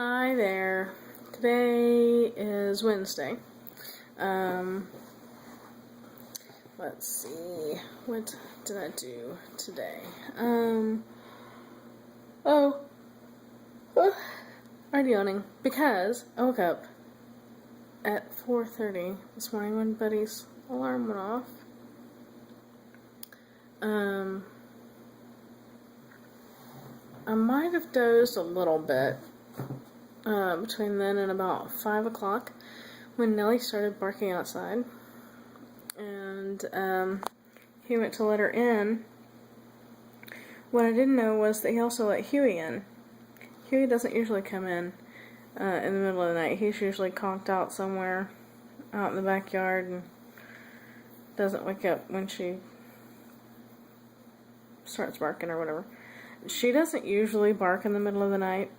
Hi there. Today is Wednesday. Um, let's see. What did I do today? Oh, I'm yawning because I woke up at 4:30 this morning when Buddy's alarm went off. I might have dozed a little bit between then and about 5 o'clock when Nellie started barking outside. And he went to let her in. What I didn't know was that he also let Huey in. Huey doesn't usually come in the middle of the night. He's usually conked out somewhere out in the backyard and doesn't wake up when she starts barking or whatever. She doesn't usually bark in the middle of the night.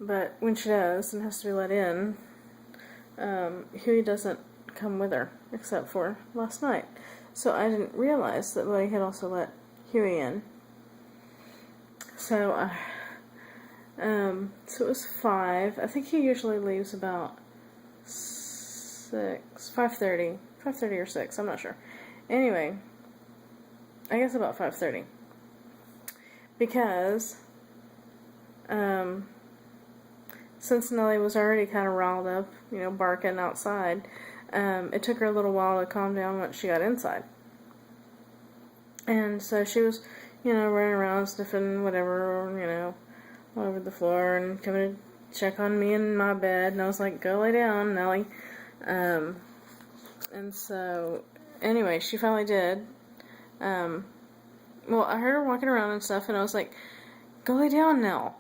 But when she does and has to be let in, Huey doesn't come with her, except for last night. So I didn't realize that Buddy had also let Huey in. So, so it was 5. I think he usually leaves about 5:30 or 6, I'm not sure. Anyway, I guess about 5:30. Because, since Nellie was already kind of riled up, barking outside, it took her a little while to calm down once she got inside. And so she was, running around, sniffing whatever, all over the floor and coming to check on me in my bed. And I was like, go lay down, Nellie. And so, anyway, she finally did. Well, I heard her walking around and stuff, and I was like, go lay down, Nell.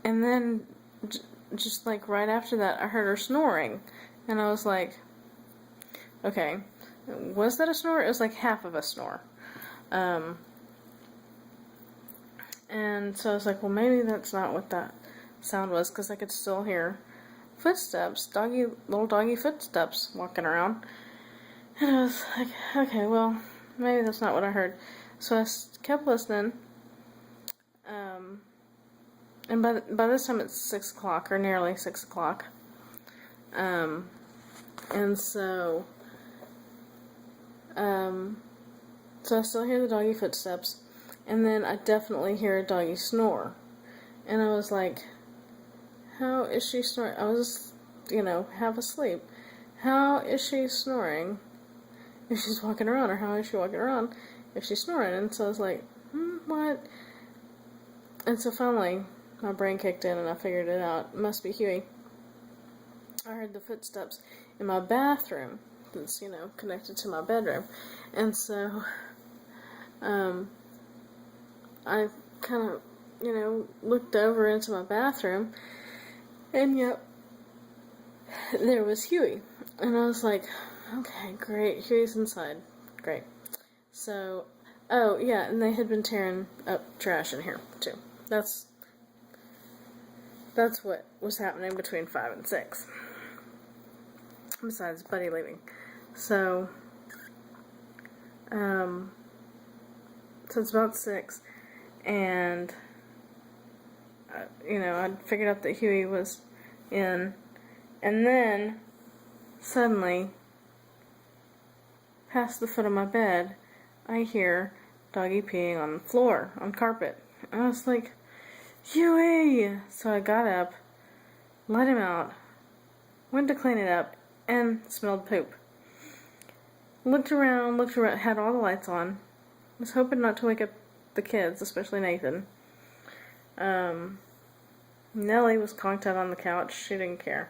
And then, just like right after that, I heard her snoring. And I was like, okay, was that a snore? It was like half of a snore. And so I was like, well, maybe that's not what that sound was, because I could still hear footsteps, little doggy footsteps walking around. And I was like, okay, well, maybe that's not what I heard. So I kept listening. And by this time it's 6 o'clock, or nearly 6 o'clock. And so I still hear the doggy footsteps. And then I definitely hear a doggy snore. And I was like, how is she snoring? I was just, half asleep. How is she snoring if she's walking around? Or how is she walking around if she's snoring? And so I was like, what? And so finally, my brain kicked in and I figured it out. It must be Huey. I heard the footsteps in my bathroom that's, connected to my bedroom. And so, I kind of, looked over into my bathroom, and yep, there was Huey. And I was like, okay, great, Huey's inside. Great. So, oh, yeah, and they had been tearing up trash in here, too. That's what was happening between 5 and 6. Besides Buddy leaving. So it's about 6, and I'd figured out that Huey was in, and then suddenly, past the foot of my bed, I hear doggy peeing on the floor, on carpet. And I was like, Huey! So I got up, let him out, went to clean it up, and smelled poop. Looked around, had all the lights on. Was hoping not to wake up the kids, especially Nathan. Nellie was conked out on the couch. She didn't care.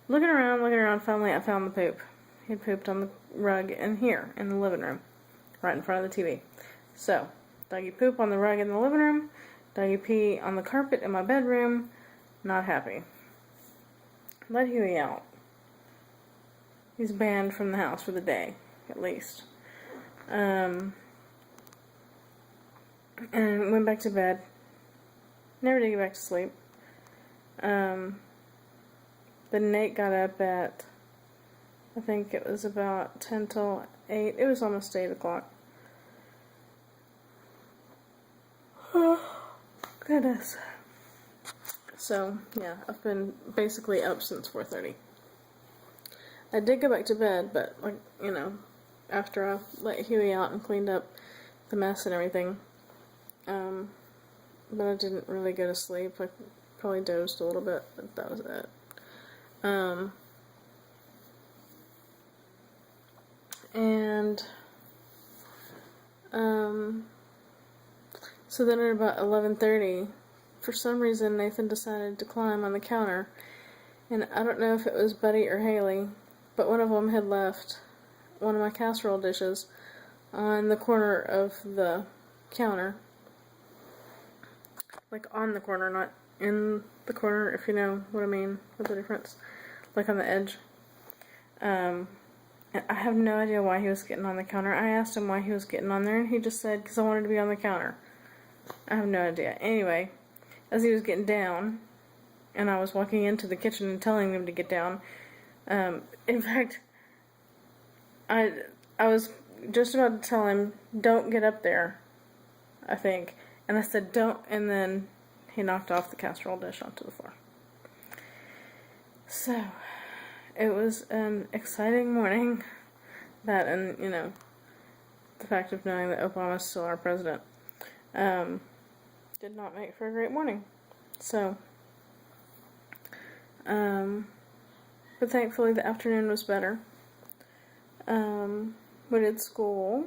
Looking around, finally I found the poop. He'd pooped on the rug in here, in the living room, right in front of the TV. So, doggy poop on the rug in the living room, doggy pee on the carpet in my bedroom. Not happy. Let Huey out. He's banned from the house for the day, at least. And went back to bed. Never did get back to sleep. Then Nate got up at, I think it was about 10 till 8. It was almost 8 o'clock. goodness. So, yeah, I've been basically up since 4:30. I did go back to bed, but, like, you know, after I let Huey out and cleaned up the mess and everything, but I didn't really go to sleep. I probably dozed a little bit, but that was it. So then at about 11:30, for some reason Nathan decided to climb on the counter, and I don't know if it was Buddy or Haley, but one of them had left one of my casserole dishes on the corner of the counter. Like on the corner, not in the corner, if you know what I mean, with the difference. Like on the edge. And I have no idea why he was getting on the counter. I asked him why he was getting on there, and he just said, because I wanted to be on the counter. I have no idea. Anyway, as he was getting down, and I was walking into the kitchen and telling him to get down, in fact, I was just about to tell him, don't get up there, I think. And I said, don't, and then he knocked off the casserole dish onto the floor. So, it was an exciting morning. That and, you know, the fact of knowing that Obama's still our president, did not make for a great morning. So, but thankfully the afternoon was better. We did school,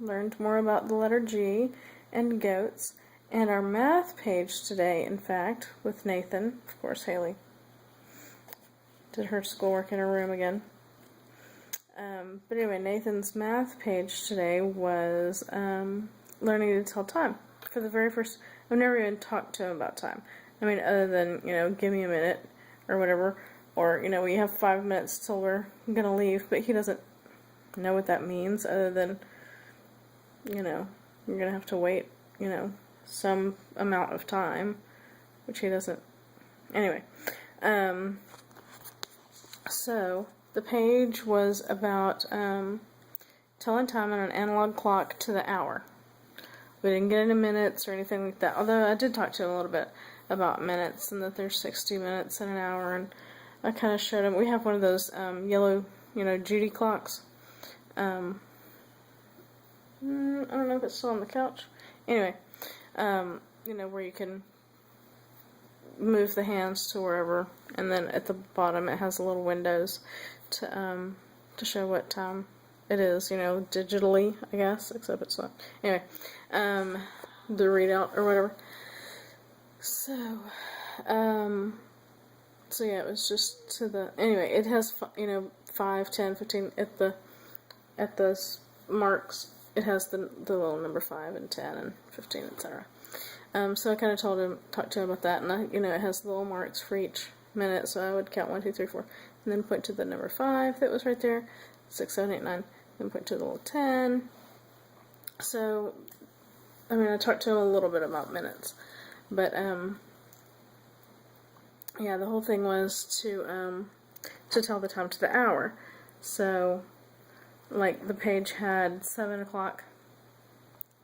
learned more about the letter G and goats, and our math page today, in fact, with Nathan, of course Haley did her schoolwork in her room again. But anyway, Nathan's math page today was learning to tell time. For the very first, I've never even talked to him about time. I mean, other than, you know, give me a minute or whatever, or, you know, we have 5 minutes till we're gonna leave, but he doesn't know what that means other than, you know, you're gonna have to wait, you know, some amount of time, which he doesn't. Anyway, so the page was about telling time on an analog clock to the hour. We didn't get into minutes or anything like that, although I did talk to him a little bit about minutes and that there's 60 minutes in an hour, and I kind of showed him. We have one of those yellow, you know, Judy clocks. I don't know if it's still on the couch. Anyway, you know, where you can move the hands to wherever, and then at the bottom it has little windows to show what time it is, you know, digitally, I guess, except it's not. Anyway, the readout or whatever. So, so yeah, it was just to the, anyway, it has, you know, 5, 10, 15, at the marks, it has the little number 5 and 10 and 15, etc. So I kind of talked to him about that, and you know, it has little marks for each minute, so I would count 1, 2, 3, 4, and then point to the number 5 that was right there, 6, 7, 8, 9, then point to the little 10. So, I mean, I talked to him a little bit about minutes, but yeah, the whole thing was to tell the time to the hour. So, like, the page had 7 o'clock.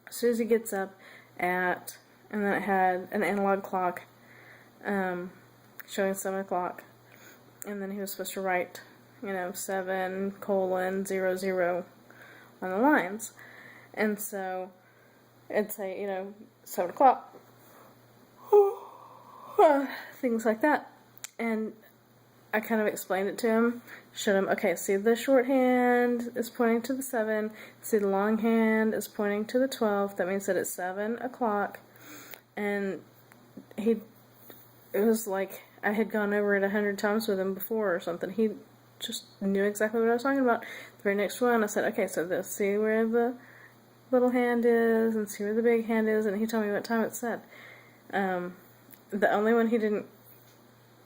Susie gets up at, and then it had an analog clock showing 7 o'clock, and then he was supposed to write, you know, 7:00 on the lines, and so it'd say, you know, 7 o'clock, things like that, and I kind of explained it to him, showed him, okay, see the shorthand is pointing to the 7, see the longhand is pointing to the 12, that means that it's 7 o'clock, and it was like I had gone over it 100 times with him before or something. He just knew exactly what I was talking about. The very next one, I said, okay, so this, see where the little hand is, and see where the big hand is, and he told me what time it said. The only one he didn't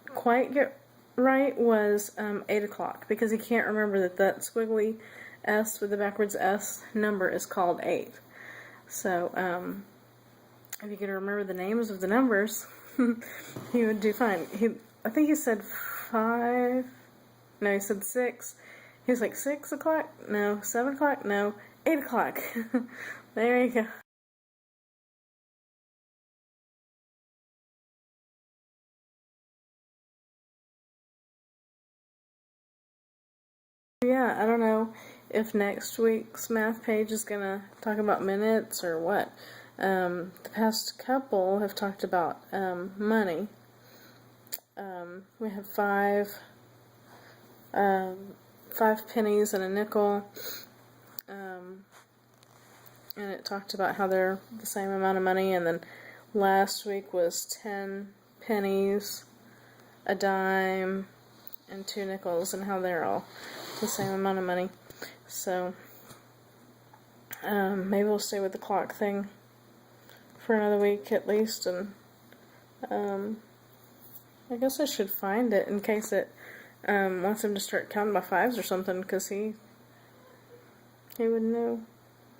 quite get right was 8 o'clock, because he can't remember that squiggly S with the backwards S number is called 8. So, if you could remember the names of the numbers, he would do fine. I think he said 5. No, he said 6. He was like, 6 o'clock? No. 7 o'clock? No. 8 o'clock. There you go. yeah, I don't know if next week's math page is going to talk about minutes or what. The past couple have talked about money. We have five pennies and a nickel, and it talked about how they're the same amount of money, and then last week was 10 pennies, a dime, and 2 nickels, and how they're all the same amount of money. So maybe we'll stay with the clock thing for another week at least, and I guess I should find it in case it wants him to start counting by fives or something, because he would know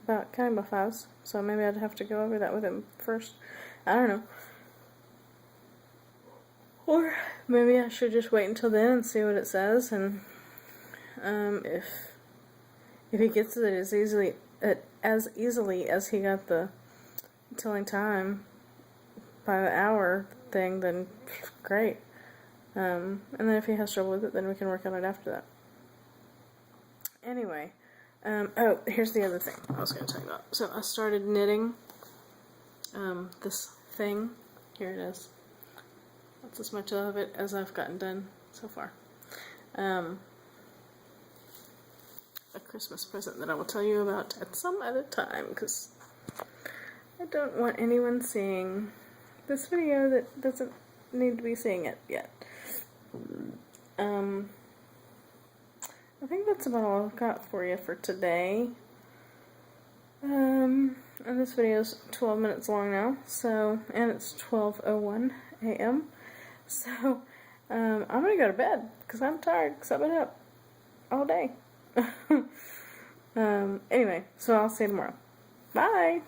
about counting by fives, so maybe I'd have to go over that with him first. I don't know. Or maybe I should just wait until then and see what it says, and if he gets it as easily as he got the telling time by the hour thing, then great. And then if he has trouble with it, then we can work on it after that. Anyway, oh, here's the other thing I was going to talk about. So I started knitting this thing. Here it is. That's as much of it as I've gotten done so far. A Christmas present that I will tell you about at some other time, because I don't want anyone seeing this video that doesn't need to be seeing it yet. I think that's about all I've got for you for today. And this video is 12 minutes long now, so, and it's 12:01 a.m. So, I'm gonna go to bed because I'm tired because I've been up all day. Anyway, so I'll see you tomorrow. Bye!